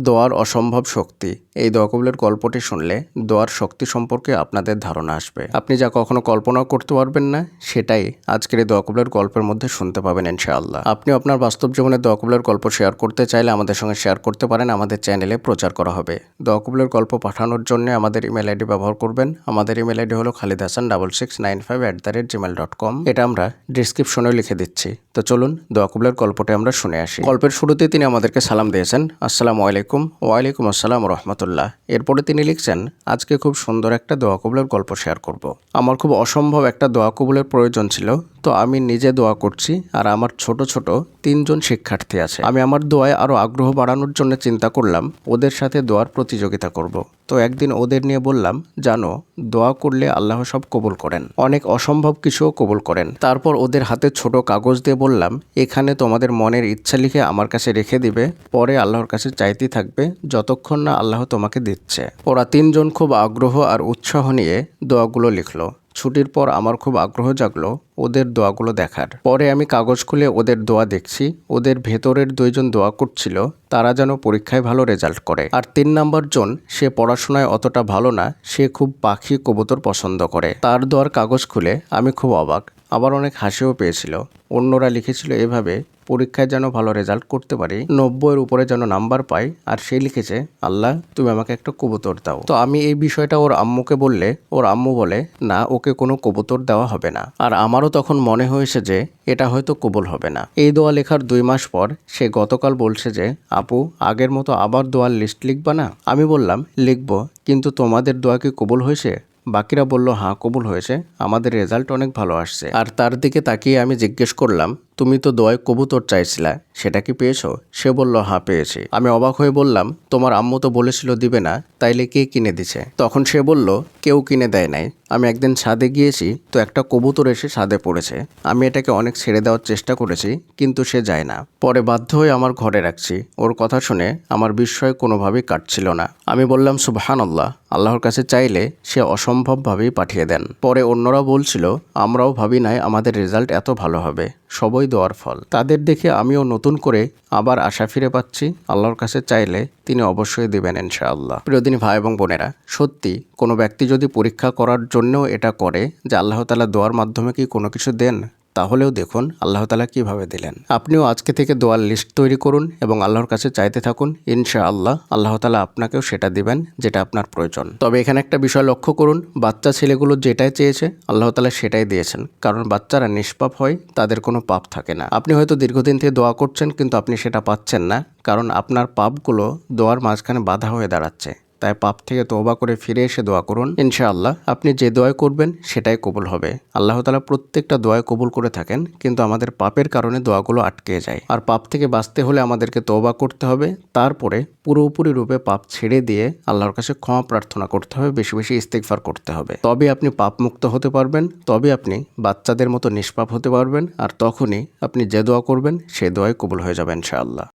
দোয়ার অসম্ভব শক্তি। এই দোয়া কবুলের গল্পটি শুনলে দোয়ার শক্তি সম্পর্কে আপনাদের ধারণা আসবে। আপনি যা কখনো কল্পনাও করতে পারবেন না, সেটাই আজকের এই দোয়া কবুলের গল্পের মধ্যে শুনতে পাবেন ইনশাআল্লাহ। আপনি আপনার বাস্তব জীবনে দোয়া কবুলের গল্প শেয়ার করতে চাইলে আমাদের সঙ্গে শেয়ার করতে পারেন, আমাদের চ্যানেলে প্রচার করা হবে। দোয়া কবুলের গল্প পাঠানোর জন্য আমাদের ইমেল আইডি ব্যবহার করবেন। আমাদের ইমেল আইডি হলো khalidhasan6695@gmail.com। এটা আমরা ডিসক্রিপশনেও লিখে দিচ্ছি। তো চলুন দোয়া কবুলের গল্পটি আমরা শুনে আসি। গল্পের শুরুতে তিনি আমাদেরকে সালাম দিয়েছেন, আসসালামু আলাইকুম। ওয়ালাইকুম আসসালাম রহমতুল্লাহ। এরপরে তিনি লিখছেন, আজকে খুব সুন্দর একটা দোয়া কবুলের গল্প শেয়ার করব। আমার খুব অসম্ভব একটা দোয়া কবুলের প্রয়োজন ছিল, তো আমি নিজে দোয়া করছি আর আমার ছোট ছোট 3জন শিক্ষার্থী আছে। আমি আমার দোয়ায় আরও আগ্রহ বাড়ানোর জন্য চিন্তা করলাম ওদের সাথে দোয়ার প্রতিযোগিতা করব। তো একদিন ওদের নিয়ে বললাম, জানো, দোয়া করলে আল্লাহ সব কবুল করেন, অনেক অসম্ভব কিছুও কবুল করেন। তারপর ওদের হাতে ছোট কাগজ দিয়ে বললাম, এখানে তোমাদের মনের ইচ্ছা লিখে আমার কাছে রেখে দিবে, পরে আল্লাহর কাছে চাইতেই থাকবে যতক্ষণ না আল্লাহ তোমাকে দিচ্ছে। ওরা 3জন খুব আগ্রহ আর উৎসাহ নিয়ে দোয়াগুলো লিখলো। ছুটির পর আমার খুব আগ্রহ জাগলো ওদের দোয়াগুলো দেখার। পরে আমি কাগজ খুলে ওদের দোয়া দেখছি। ওদের ভেতরের 2জন দোয়া করছিল তারা যেন পরীক্ষায় ভালো রেজাল্ট করে। আর 3 নম্বর জন, সে পড়াশোনায় অতটা ভালো না, সে খুব পাখি কবুতর পছন্দ করে। তার দোয়ার কাগজ খুলে আমি খুব অবাক, আবার অনেক হাসিও পেয়েছিল। অন্যরা লিখেছিল এভাবে, পরীক্ষায় যেন ভালো রেজাল্ট করতে পারি, 90-এর উপরে যেন নাম্বার পাই। আর সে লিখেছে, আল্লাহ তুমি আমাকে একটা কবুতর দাও। তো আমি এই বিষয়টা ওর আম্মুকে বললে ওর আম্মু বলে, না, ওকে কোনো কবুতর দেওয়া হবে না। আর আমারও তখন মনে হয়েছে যে এটা হয়তো কবুল হবে না। এই দোয়া লেখার 2 মাস পর সে গতকাল বলছে যে, আপু আগের মতো আবার দোয়ার লিস্ট লিখবা না? আমি বললাম, লিখব, কিন্তু তোমাদের দোয়া কি কবুল হয়েছে? বাকিরা বলল, হ্যাঁ কবুল হয়েছে, আমাদের রেজাল্ট অনেক ভালো আসছে। আর তার দিকে তাকিয়ে আমি জিজ্ঞেস করলাম, তুমি তো দোয়ায় কবুতর চাইছিলা, সেটা কি পেয়েছো? সে বলল, হ্যাঁ পেয়েছি। আমি অবাক হয়ে বললাম, তোমার আম্মু তো বলেছিল দিবে না, তাইলে কে কিনে দিছে? তখন সে বলল, কেউ কিনে দেয় নাই। আমি একদিন ছাদে গিয়েছি, তো একটা কবুতর এসে ছাদে পড়েছে। আমি এটাকে অনেক ছেড়ে দেওয়ার চেষ্টা করেছি, কিন্তু সে যায় না। পরে বাধ্য হয়ে আমার ঘরে রাখছি। ওর কথা শুনে আমার বিস্ময় কোনোভাবেই কাটছিল না। আমি বললাম, সুবহানাল্লাহ, আল্লাহর কাছে চাইলে সে অসম্ভবভাবেই পাঠিয়ে দেন। পরে অন্যরা বলছিল, আমরাও ভাবি নাই আমাদের রেজাল্ট এত ভালো হবে, সবই দোয়ার ফল। তাদের দেখে আমিও নতুন করে আবার আশা ফিরে পাচ্ছি, আল্লাহর কাছে চাইলে তিনি অবশ্যই দিবেন ইনশাআল্লাহ। প্রিয়দিনী ভাই এবং বোনেরা, সত্যি কোনো ব্যক্তি যদি পরীক্ষা করার জন্যও এটা করে যে আল্লাহ তাআলা দোয়ার মাধ্যমে কি কোনো কিছু দেন, তাহলেও দেখুন আল্লাহ তাআলা কিভাবে দিলেন। আপনিও আজকে থেকে দোয়ার লিস্ট তৈরি করুন এবং আল্লাহর কাছে চাইতে থাকুন, ইনশাআল্লাহ আল্লাহ তাআলা আপনাকেও সেটা দিবেন যেটা আপনার প্রয়োজন। তবে এখানে একটা বিষয় লক্ষ্য করুন, বাচ্চা ছেলেগুলো যেটাই চেয়েছে আল্লাহ তাআলা সেটাই দিয়েছেন, কারণ বাচ্চারা নিষ্পাপ হয়, তাদের কোনো পাপ থাকে না। আপনি হয়তো দীর্ঘদিন থেকে দোয়া করছেন, কিন্তু আপনি সেটা পাচ্ছেন না, কারণ আপনার পাপগুলো দোয়ার মাঝখানে বাধা হয়ে দাঁড়াচ্ছে। তাই পাপ থেকে তওবা করে ফিরে এসে দোয়া করুন, ইনশাআল্লাহ আপনি যে দোয়া করবেন সেটাই কবুল হবে। আল্লাহ তাআলা প্রত্যেকটা দোয়া কবুল করে থাকেন, কিন্তু আমাদের পাপের কারণে দোয়াগুলো আটকে যায়। আর পাপ থেকে বাঁচতে হলে আমাদেরকে তওবা করতে হবে, তারপরে পুরোপুরি রূপে পাপ ছেড়ে দিয়ে আল্লাহর কাছে ক্ষমা প্রার্থনা করতে হবে, বেশি বেশি ইস্তিগফার করতে হবে। তবে আপনি পাপ মুক্ত হতে পারবেন, তবে আপনি বাচ্চাদের মতো নিষ্পাপ হতে পারবেন, আর তখনই আপনি যে দোয়া করবেন সে দোয়াই কবুল হয়ে যাবে ইনশাআল্লাহ।